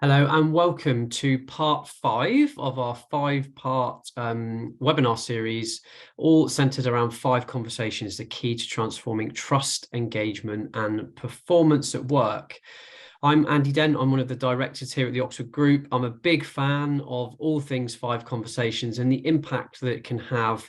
Hello and welcome to part 5 of our 5-part webinar series, all centered around 5 conversations, the key to transforming trust, engagement and performance at work. I'm Andy Dent. I'm one of the directors here at the Oxford Group. I'm a big fan of all things 5 conversations and the impact that it can have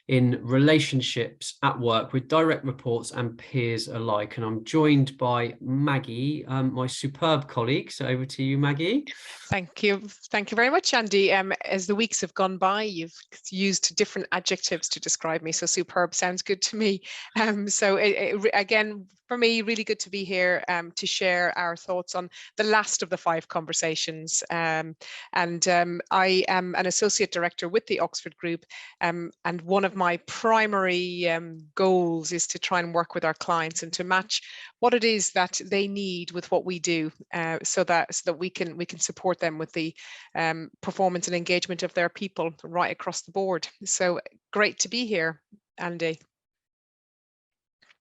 in relationships at work with direct reports and peers alike. And I'm joined by Maggie, my superb colleague. So over to you, Maggie. Thank you. Thank you very much, Andy. As the weeks have gone by, you've used different adjectives to describe me. So superb sounds good to me. Again, for me, really good to be here to share our thoughts on the last of the 5 conversations. I am an associate director with the Oxford Group, and one of my primary goals is to try and work with our clients and to match what it is that they need with what we do, so that we can support them with the performance and engagement of their people right across the board. So great to be here, Andy.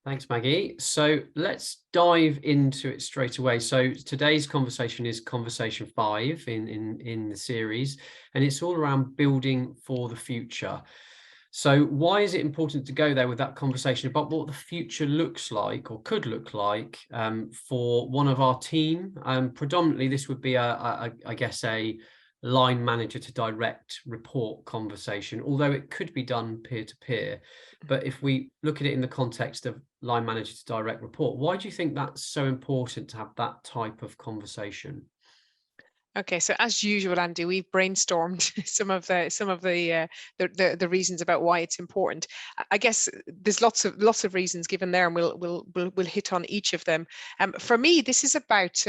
Thanks, Maggie. So let's dive into it straight away. So today's conversation is conversation 5 in the series, and it's all around building for the future. So why is it important to go there with that conversation about what the future looks like or could look like for one of our team? Predominantly, this would be I guess a line manager to direct report conversation, although it could be done peer-to-peer. But if we look at it in the context of line manager to direct report, why do you think that's so important to have that type of conversation? Okay, so as usual, Andy, we've brainstormed some of the reasons about why it's important. I guess there's lots of reasons given there, and we'll hit on each of them. For me, this is about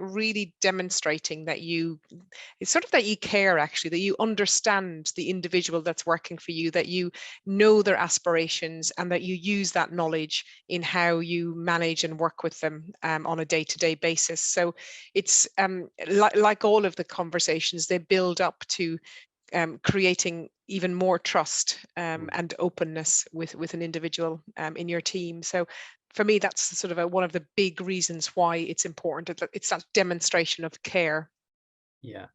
really demonstrating that it's sort of that you care, actually, that you understand the individual that's working for you, that you know their aspirations, and that you use that knowledge in how you manage and work with them on a day-to-day basis. So it's like all of the conversations, they build up to creating even more trust and openness with an individual in your team. So for me, that's sort of one of the big reasons why it's important. It's that demonstration of care. Yeah,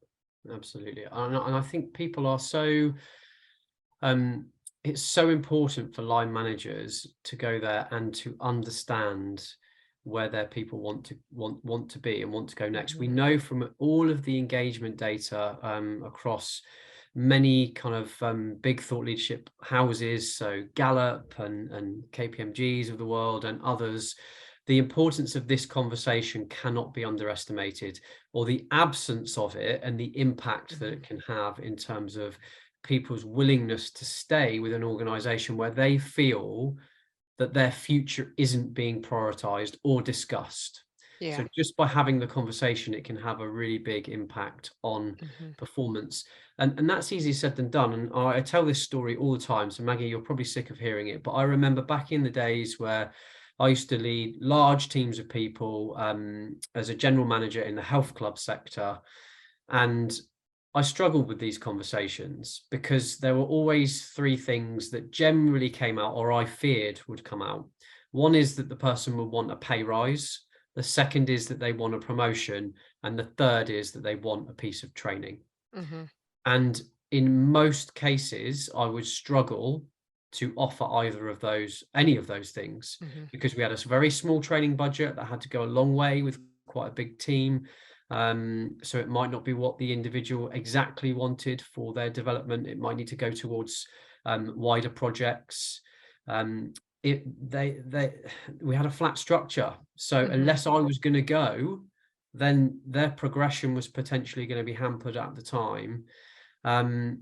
absolutely. And I think people are so it's so important for line managers to go there and to understand where their people want to be and want to go next. We know from all of the engagement data across many kind of big thought leadership houses, so Gallup and KPMGs of the world and others, the importance of this conversation cannot be underestimated, or the absence of it and the impact that it can have in terms of people's willingness to stay with an organization where they feel that their future isn't being prioritized or discussed. Yeah. So just by having the conversation, it can have a really big impact on performance. And that's easier said than done. And I tell this story all the time. So Maggie, you're probably sick of hearing it, but I remember back in the days where I used to lead large teams of people as a general manager in the health club sector. And I struggled with these conversations because there were always 3 things that generally came out, or I feared would come out. One is that the person would want a pay rise. The second is that they want a promotion. And the third is that they want a piece of training. And in most cases, I would struggle to offer either of those, any of those things, because we had a very small training budget that had to go a long way with quite a big team. So it might not be what the individual exactly wanted for their development. It might need to go towards wider projects. We had a flat structure. So unless I was going to go, then their progression was potentially going to be hampered at the time. And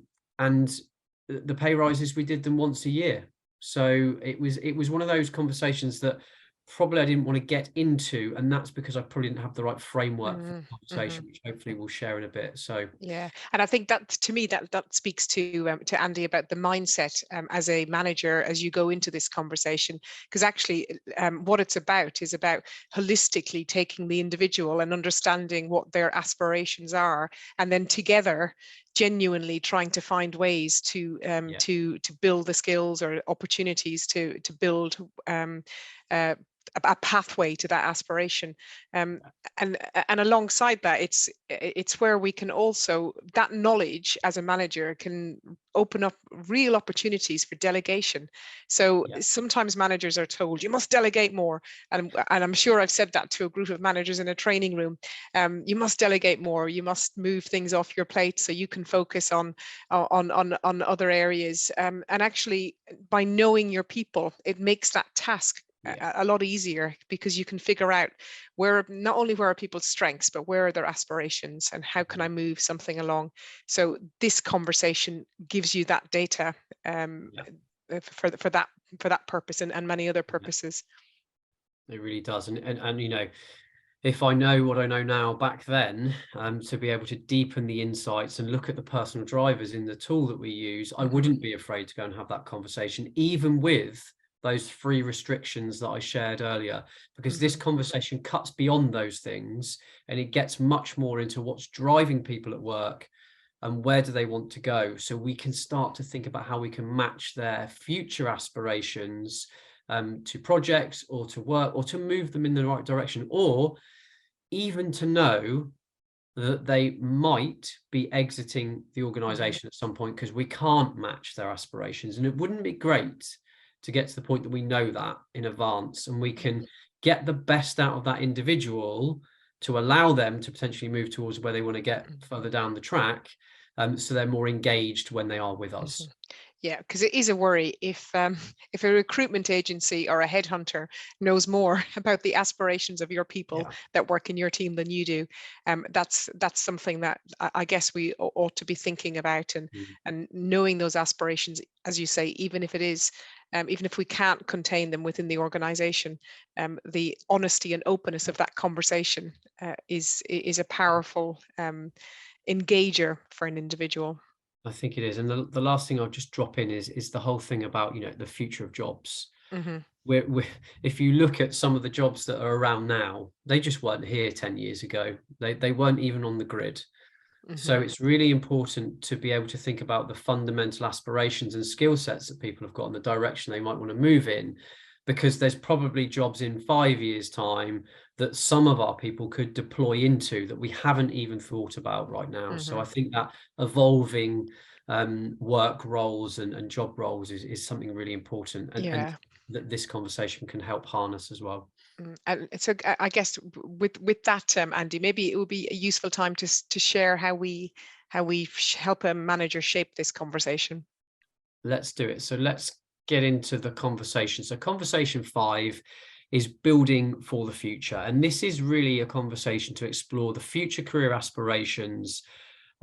the pay rises, we did them once a year. So it was one of those conversations that probably I didn't want to get into, and that's because I probably didn't have the right framework for the conversation, which hopefully we'll share in a bit. So yeah, and I think that to me that speaks to Andy about the mindset as a manager as you go into this conversation, because actually what it's about is about holistically taking the individual and understanding what their aspirations are, and then together genuinely trying to find ways to build the skills or opportunities to build a pathway to that aspiration. Um, and alongside that, it's where we can also, that knowledge as a manager can open up real opportunities for delegation. So Yeah. sometimes managers are told you must delegate more, and I'm sure I've said that to a group of managers in a training room. You must delegate more. You must move things off your plate so you can focus on other areas. And actually, by knowing your people, it makes that task Yeah. a lot easier, because you can figure out where, not only where are people's strengths, but where are their aspirations and how can I move something along. So this conversation gives you that data, Yeah. for that purpose, and many other Yeah. purposes. It really does. And you know, if I know what I know now back then, to be able to deepen the insights and look at the personal drivers in the tool that we use, I Mm-hmm. wouldn't be afraid to go and have that conversation, even with those 3 restrictions that I shared earlier, because this Mm-hmm. conversation cuts beyond those things and it gets much more into what's driving people at work and where do they want to go. So we can start to think about how we can match their future aspirations, to projects or to work, or to move them in the right direction, or even to know that they might be exiting the Mm-hmm. organization at some point because we can't match their aspirations. And it wouldn't be great to get to the point that we know that in advance and we can get the best out of that individual to allow them to potentially move towards where they want to get further down the track, so they're more engaged when they are with Mm-hmm. us. Yeah, because it is a worry if if a recruitment agency or a headhunter knows more about the aspirations of your people Yeah. that work in your team than you do. That's something that I guess we ought to be thinking about, Mm. and knowing those aspirations, as you say, even if it is, even if we can't contain them within the organization, the honesty and openness of that conversation is a powerful engager for an individual. I think it is. And the last thing I'll just drop in is the whole thing about, you know, the future of jobs. Hmm. We're if you look at some of the jobs that are around now, they just weren't here 10 years ago. They weren't even on the grid. Hmm. So it's really important to be able to think about the fundamental aspirations and skill sets that people have got and the direction they might want to move in, because there's probably jobs in 5 years' time that some of our people could deploy into that we haven't even thought about right now. So Hmm. I think that evolving, work roles and job roles is something really important, and Yeah. that this conversation can help harness as well. And so I guess with that, Andy, maybe it would be a useful time to share how we help a manager shape this conversation. Let's do it. So let's get into the conversation. So conversation 5 is building for the future. And this is really a conversation to explore the future career aspirations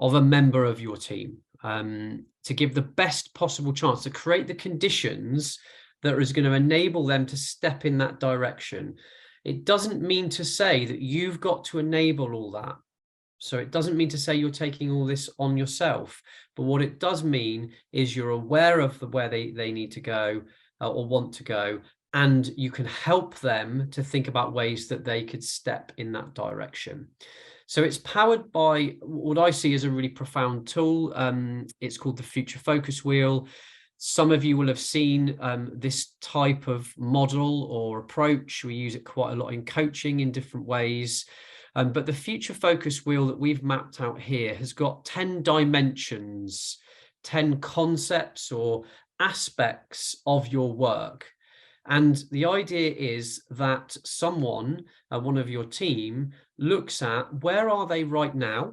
of a member of your team, to give the best possible chance to create the conditions that is going to enable them to step in that direction. It doesn't mean to say that you've got to enable all that. So it doesn't mean to say you're taking all this on yourself, but what it does mean is you're aware of where they need to go, or want to go, and you can help them to think about ways that they could step in that direction. So it's powered by what I see as a really profound tool. It's called the Future Focus Wheel. Some of you will have seen, this type of model or approach. We use it quite a lot in coaching in different ways. But the Future Focus Wheel that we've mapped out here has got 10 dimensions, 10 concepts or aspects of your work. And the idea is that someone, one of your team, looks at where are they right now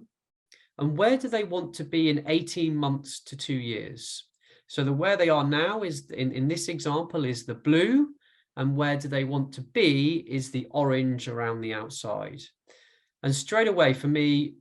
and where do they want to be in 18 months to 2 years. So the where they are now is, in this example, is the blue, and where do they want to be is the orange around the outside. And straight away, for me,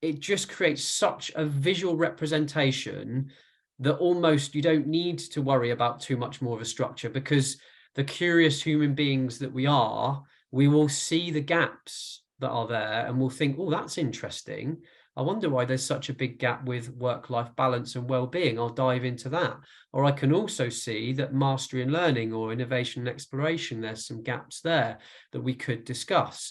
it just creates such a visual representation that almost you don't need to worry about too much more of a structure, because the curious human beings that we are, we will see the gaps that are there and we'll think, oh, that's interesting. I wonder why there's such a big gap with work-life balance and well-being. I'll dive into that. Or I can also see that mastery and learning or innovation and exploration, there's some gaps there that we could discuss.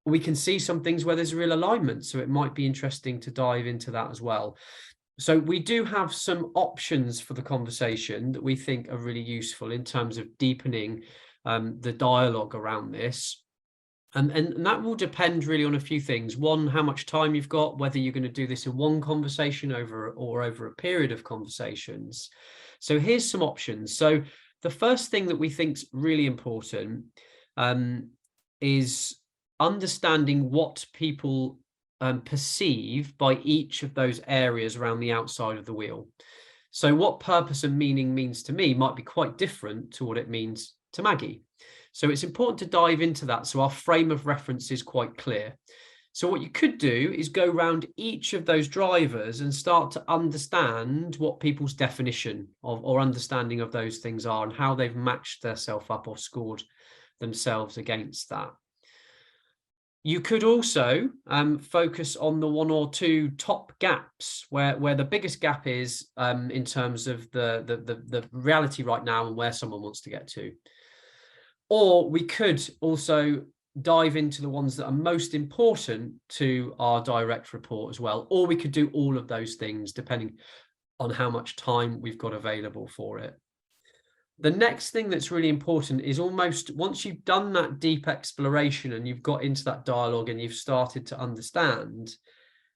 We can see some things where there's a real alignment, so it might be interesting to dive into that as well. So we do have some options for the conversation that we think are really useful in terms of deepening the dialogue around this. And that will depend really on a few things. One, how much time you've got, whether you're going to do this in one conversation over a period of conversations. So here's some options. So the first thing that we think is really important is understanding what people perceive by each of those areas around the outside of the wheel. So what purpose and meaning means to me might be quite different to what it means to Maggie. So it's important to dive into that so our frame of reference is quite clear. So what you could do is go around each of those drivers and start to understand what people's definition of or understanding of those things are and how they've matched themselves up or scored themselves against that. You could also focus on the one or two top gaps where the biggest gap is in terms of the reality right now and where someone wants to get to. Or we could also dive into the ones that are most important to our direct report as well. Or we could do all of those things depending on how much time we've got available for it. The next thing that's really important is almost once you've done that deep exploration and you've got into that dialogue and you've started to understand,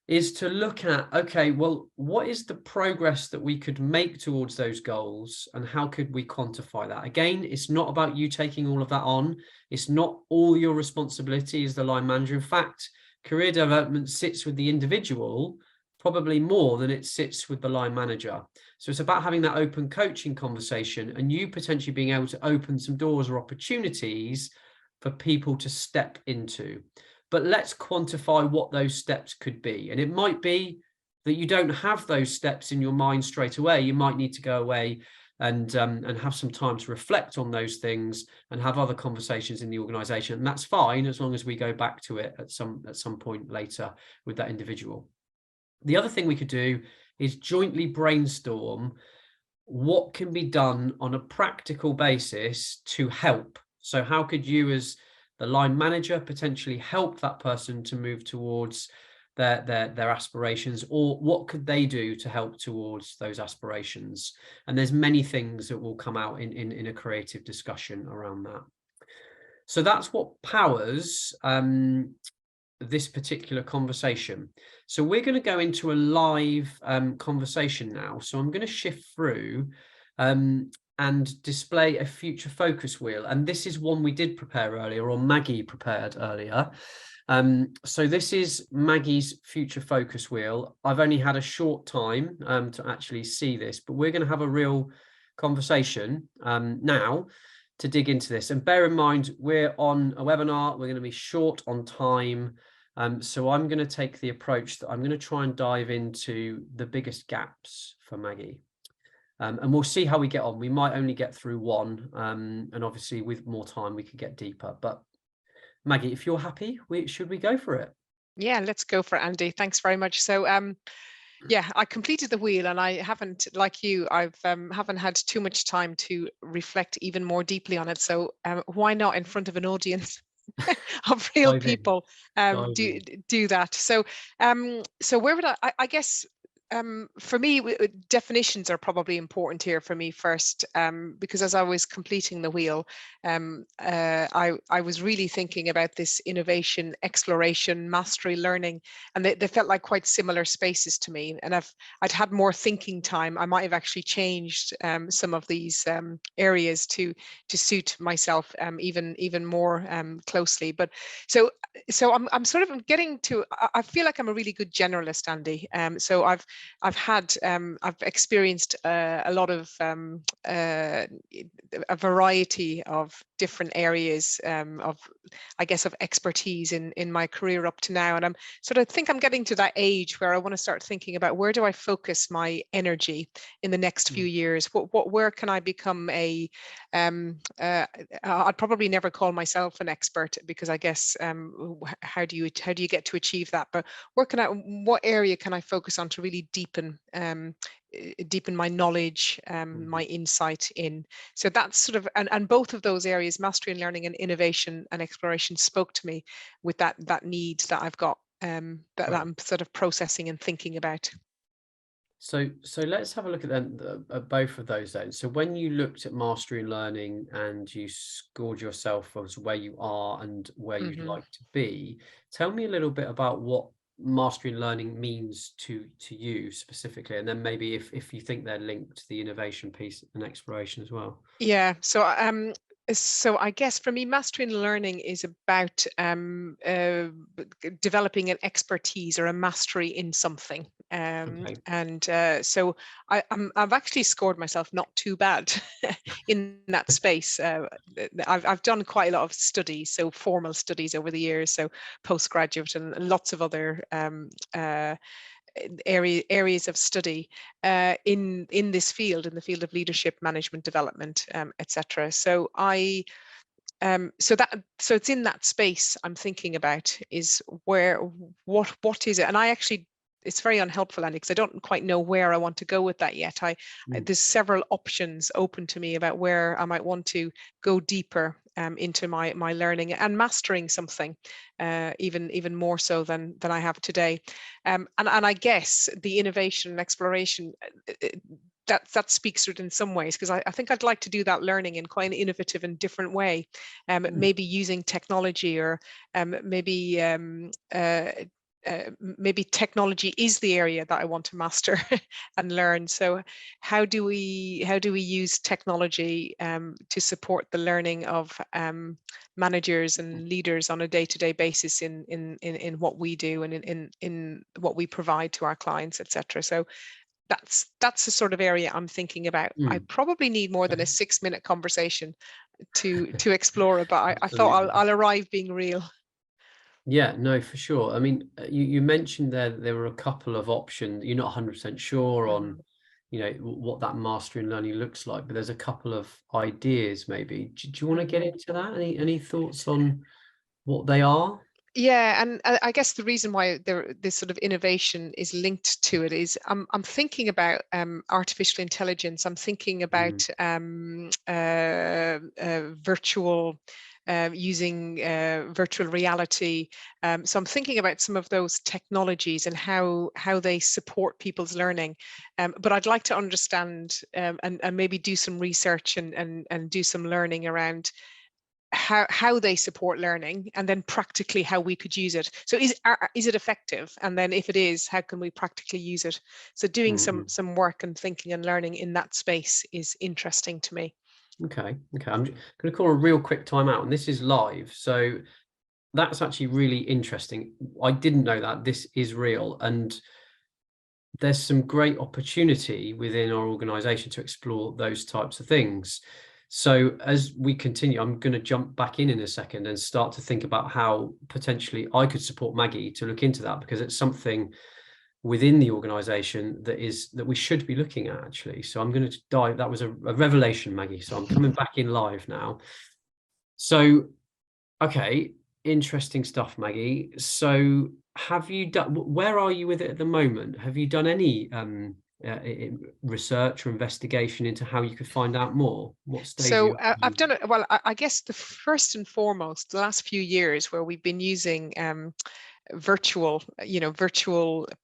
is to look at, okay, well, what is the progress that we could make towards those goals and how could we quantify that? Again, it's not about you taking all of that on. It's not all your responsibility as the line manager. In fact, career development sits with the individual probably more than it sits with the line manager. So it's about having that open coaching conversation and you potentially being able to open some doors or opportunities for people to step into. But let's quantify what those steps could be. And it might be that you don't have those steps in your mind straight away. You might need to go away and have some time to reflect on those things and have other conversations in the organization. And that's fine as long as we go back to it at some point later with that individual. The other thing we could do is jointly brainstorm what can be done on a practical basis to help. So how could you as the line manager potentially help that person to move towards their aspirations, or what could they do to help towards those aspirations? And there's many things that will come out in a creative discussion around that. So that's what powers this particular conversation. So we're going to go into a live conversation now. So I'm going to shift through and display a future focus wheel. And this is one we did prepare earlier, or Maggie prepared earlier. So this is Maggie's future focus wheel. I've only had a short time to actually see this, but we're going to have a real conversation now to dig into this. And bear in mind, we're on a webinar. We're going to be short on time. So I'm going to take the approach that I'm going to try and dive into the biggest gaps for Maggie. And we'll see how we get on. We might only get through one. And obviously with more time, we could get deeper. But Maggie, if you're happy, should we go for it? Yeah, let's go for it, Andy. Thanks very much. So yeah, I completed the wheel and I haven't, like you, haven't had too much time to reflect even more deeply on it. So why not in front of an audience of real Dive in. people do that? So so where would I guess for me, definitions are probably important here for me first, because as I was completing the wheel, I was really thinking about this innovation, exploration, mastery, learning, and they felt like quite similar spaces to me. And I'd had more thinking time. I might have actually changed some of these areas to suit myself even more closely. But so I'm sort of getting to. I feel like I'm a really good generalist, Andy. So I've experienced a lot of a variety of different areas of, I guess, of expertise in my career up to now, and I'm getting to that age where I want to start thinking about where do I focus my energy in the next few years. Where can I become a I'd probably never call myself an expert, because I guess how do you get to achieve that? But what area can I focus on to really deepen my knowledge, my insight in? So that's sort of, and both of those areas, mastery and learning and innovation and exploration, spoke to me with that need that I've got, that I'm sort of processing and thinking about. So let's have a look at then at both of those then. So when you looked at mastery and learning and you scored yourself as where you are and where you'd Hmm. like to be, tell me a little bit about what mastery and learning means to you specifically, and then maybe if you think they're linked to the innovation piece and exploration as well. Yeah. So I guess for me, mastering and learning is about developing an expertise or a mastery in something. Okay. So I've actually scored myself not too bad in that space. I've done quite a lot of studies, so formal studies over the years, so postgraduate and lots of other areas of study in this field, in the field of leadership, management development, etc. So it's in that space I'm thinking about is where what is it, and I actually, it's very unhelpful, Andy, because I don't quite know where I want to go with that yet. Mm, There's several options open to me about where I might want to go deeper into my learning and mastering something, even more so than I have today. And I guess the innovation and exploration, that speaks to it in some ways, because I think I'd like to do that learning in quite an innovative and different way, mm, maybe using technology, or maybe technology is the area that I want to master and learn. So how do we use technology to support the learning of managers and leaders on a day-to-day basis in what we do and in what we provide to our clients, etc. So that's the sort of area I'm thinking about. I mm. probably need more than a Okay. 6-minute conversation to explore it, but I thought Absolutely. I'll arrive being real. Yeah, no, for sure. I mean, you mentioned there were a couple of options. You're not 100% sure on, Mhm, what that mastery and learning looks like, but there's a couple of ideas maybe. Do you want to get mhm. into that? Any thoughts on what they are? Yeah, and I guess the reason why this sort of innovation is linked to it is I'm thinking about artificial intelligence. I'm thinking Mm, about virtual, using virtual reality. So I'm thinking about some of those technologies and how they support people's learning. But I'd like to understand, and maybe do some research and do some learning around how they support learning, and then practically how we could use it. So is it effective, and then if it is, how can we practically use it? So doing mm, some mm. some work and thinking and learning in that space is interesting to me. Okay, okay. I'm going to call a real quick timeout, and this is live. So that's actually really interesting. I didn't know that this is real, and there's some great opportunity within our organization to explore those types of things. So as we continue, I'm going to jump back in a second and start to think about how potentially I could support Maggie to look into that, because it's something within the organization that we should be looking at actually. So I'm going to dive. That was a revelation, Maggie. So I'm coming back in live now. So okay, interesting stuff, Maggie. So, have you done? Where are you with it at the moment? Have you done any research or investigation into how you could find out more? What stage are So you I've at? done it. Well, I guess the first and foremost, the last few years where we've been using virtual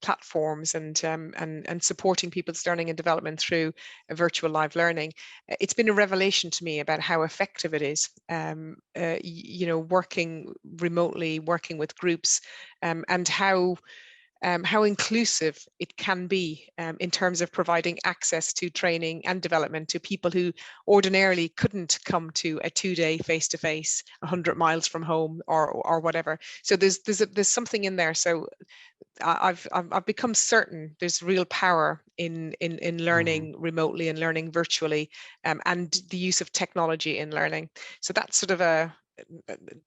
platforms and supporting people's learning and development through a virtual live learning. It's been a revelation to me about how effective it is. Working remotely, working with groups, and how inclusive it can be, in terms of providing access to training and development to people who ordinarily couldn't come to a 2-day face-to-face 100 miles from home, or whatever. So there's something in there. So I've become certain there's real power in Mm, learning remotely and learning virtually, and the use of technology in learning. So that's sort of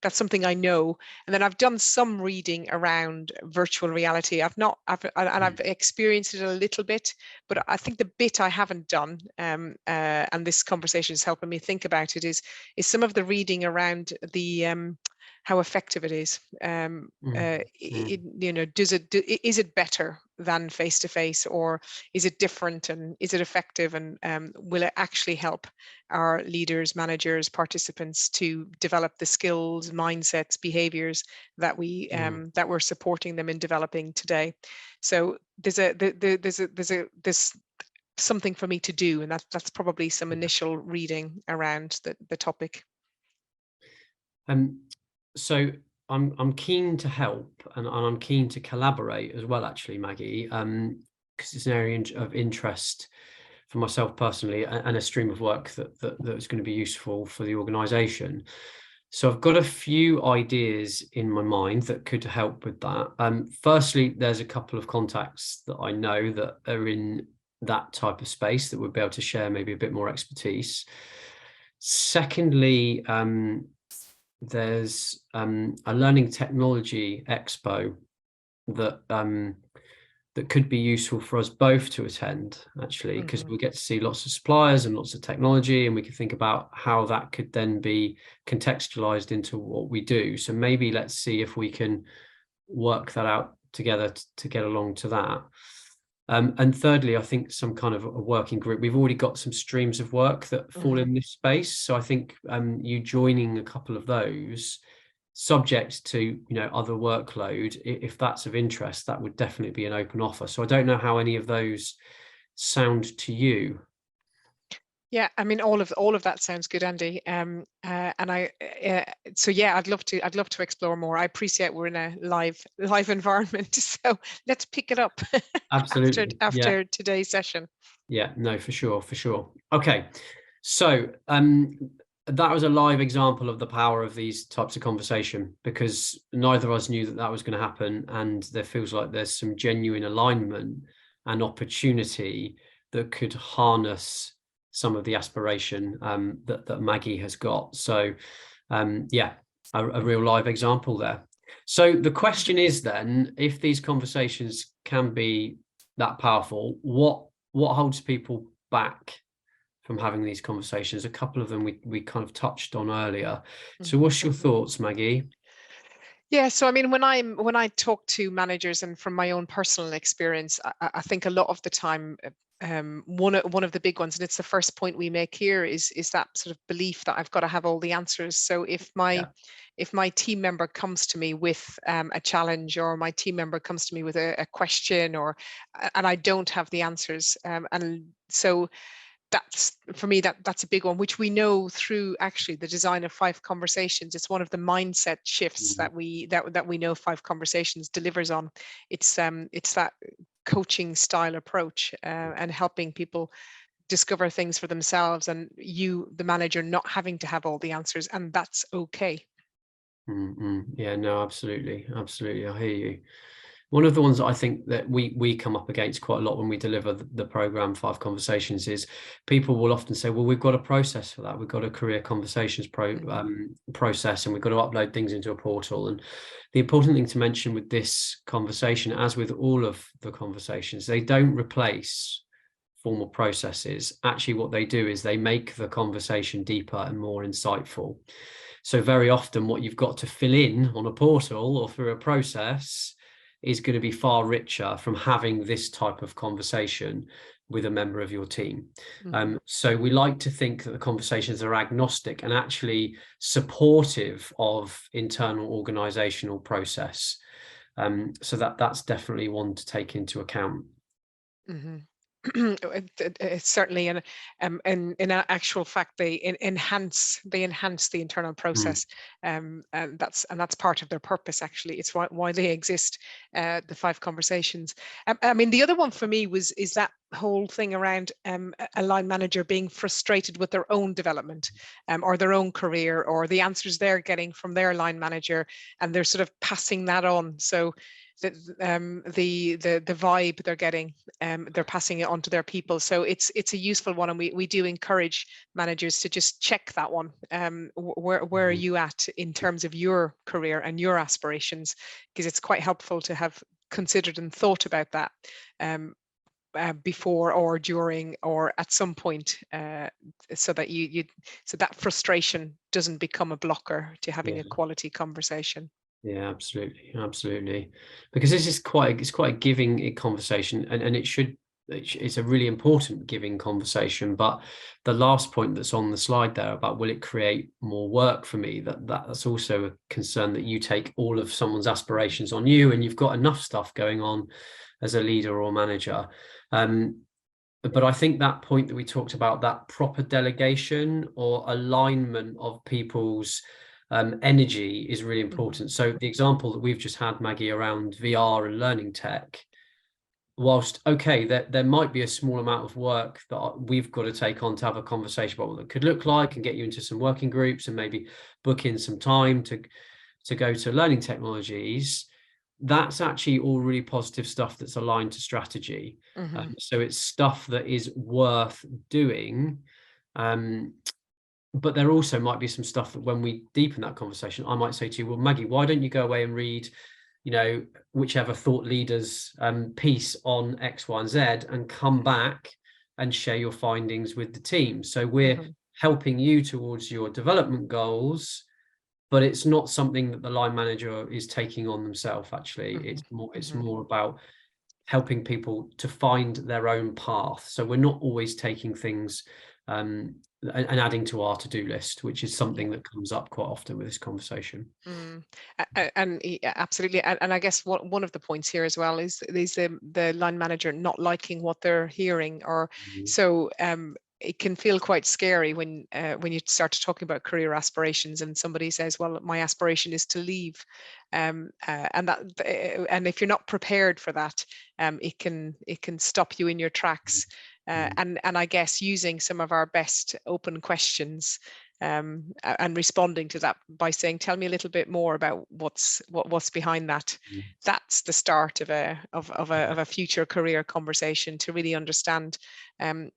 that's something I know. And then I've done some reading around virtual reality. I've mm, experienced it a little bit, but I think the bit I haven't done, and this conversation is helping me think about it, is some of the reading around the how effective it is. mm, mm. Is it better than face to face, or is it different, and is it effective, and will it actually help our leaders, managers, participants to develop the skills, mindsets, behaviors that that we're supporting them in developing today? So there's something for me to do, and that's probably some initial reading around the topic. So I'm keen to help, and I'm keen to collaborate as well, actually, Maggie, because it's an area of interest for myself personally, and a stream of work that's going to be useful for the organisation. So I've got a few ideas in my mind that could help with that. Firstly, there's a couple of contacts that I know that are in that type of space that would be able to share maybe a bit more expertise. Secondly, there's a learning technology expo that that could be useful for us both to attend, actually, because we get to see lots of suppliers and lots of technology, and we can think about how that could then be contextualized into what we do. So maybe let's see if we can work that out together to get along to that. And thirdly, I think some kind of a working group. We've already got some streams of work that fall in this space. So I think you joining a couple of those, subject to other workload, if that's of interest, that would definitely be an open offer. So I don't know how any of those sound to you. Yeah, I mean, all of that sounds good, Andy. And so yeah, I'd love to explore more. I appreciate we're in a live environment, so let's pick it up after Absolutely. Yeah. today's session. Yeah, no, for sure, for sure. Okay. So that was a live example of the power of these types of conversation, because neither of us knew that was going to happen, and there feels like there's some genuine alignment and opportunity that could harness some of the aspiration that Maggie has got. So yeah, a real live example there. So the question is then, if these conversations can be that powerful, what holds people back from having these conversations? A couple of them we kind of touched on earlier. So what's your thoughts, Maggie? Yeah, so I mean, when I talk to managers, and from my own personal experience, I think a lot of the time, one of the big ones, and it's the first point we make here, is that sort of belief that I've got to have all the answers. So Yeah. if my team member comes to me with a challenge, or my team member comes to me with a question, and I don't have the answers, and so that's, for me, that's a big one, which we know through actually the design of Five Conversations. It's one of the mindset shifts that we know Five Conversations delivers on. It's that coaching style approach, and helping people discover things for themselves, and you, the manager, not having to have all the answers, and that's okay. Yeah, no, absolutely, absolutely. I hear you. One of the ones that I think that we come up against quite a lot when we deliver the program Five Conversations is people will often say, well, we've got a process for that. We've got a career conversations process, and we've got to upload things into a portal. And the important thing to mention with this conversation, as with all of the conversations, they don't replace formal processes. Actually, what they do is they make the conversation deeper and more insightful. So very often what you've got to fill in on a portal or through a process is going to be far richer from having this type of conversation with a member of your team. So we like to think that the conversations are agnostic and actually supportive of internal organizational process. So that's definitely one to take into account. It's certainly, and in actual fact, they enhance the internal Mm, process, and that's part of their purpose. Actually, it's why they exist. The Five Conversations. I mean, the other one for me is that whole thing around a line manager being frustrated with their own development, or their own career, or the answers they're getting from their line manager, and they're sort of passing that on. So the vibe they're getting, they're passing it on to their people. So it's a useful one, and we do encourage managers to just check that one. Where are you at in terms of your career and your aspirations? Because it's quite helpful to have considered and thought about that, before or during or at some point, so that so that frustration doesn't become a blocker to having yeah. a quality conversation. Yeah, absolutely, absolutely. Because this is it's quite a giving conversation, and it's a really important giving conversation. But the last point that's on the slide there about will it create more work for me, that's also a concern, that you take all of someone's aspirations on you, and you've got enough stuff going on as a leader or manager. But I think that point that we talked about, that proper delegation or alignment of people's energy, is really important. So the example that we've just had, Maggie, around VR and learning tech, whilst okay, there might be a small amount of work that we've got to take on to have a conversation about what it could look like and get you into some working groups and maybe book in some time to go to learning technologies, that's actually all really positive stuff that's aligned to strategy. So it's stuff that is worth doing. But there also might be some stuff that when we deepen that conversation, I might say to you, well, Maggie, why don't you go away and read, whichever thought leaders piece on X, Y, and Z, and come back and share your findings with the team. So we're helping you towards your development goals, but it's not something that the line manager is taking on themselves. Actually, it's more about helping people to find their own path. So we're not always taking things and adding to our to-do list, which is something that comes up quite often with this conversation. And absolutely, and I guess one of the points here as well is the line manager not liking what they're hearing, or so it can feel quite scary when you start to talking about career aspirations and somebody says, well, my aspiration is to leave, and if you're not prepared for that, it can stop you in your tracks. And I guess using some of our best open questions and responding to that by saying, tell me a little bit more about what's behind that. That's the start of a future career conversation to really understand. And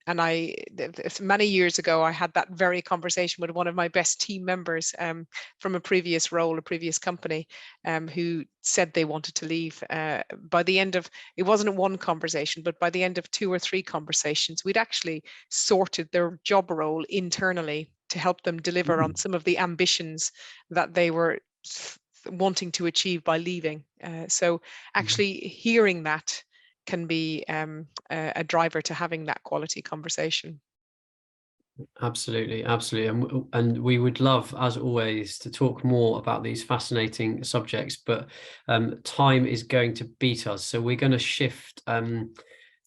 many years ago, I had that very conversation with one of my best team members from a previous role, a previous company, who said they wanted to leave. By the end of, it wasn't one conversation, but by the end of 2 or 3 conversations, we'd actually sorted their job role internally to help them deliver on some of the ambitions that they were wanting to achieve by leaving. So actually hearing that can be a driver to having that quality conversation. Absolutely, absolutely. And we would love, as always, to talk more about these fascinating subjects, but time is going to beat us. So we're going to shift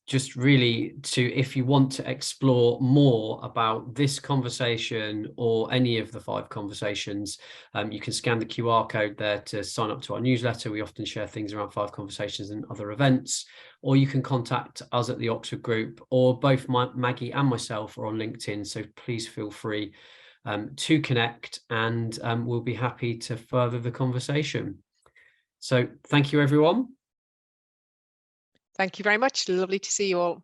just really to, if you want to explore more about this conversation or any of the 5 conversations, you can scan the QR code there to sign up to our newsletter. We often share things around 5 conversations and other events, or you can contact us at the Oxford Group, or both Maggie and myself are on LinkedIn. So please feel free to connect, and we'll be happy to further the conversation. So thank you, everyone. Thank you very much. Lovely to see you all.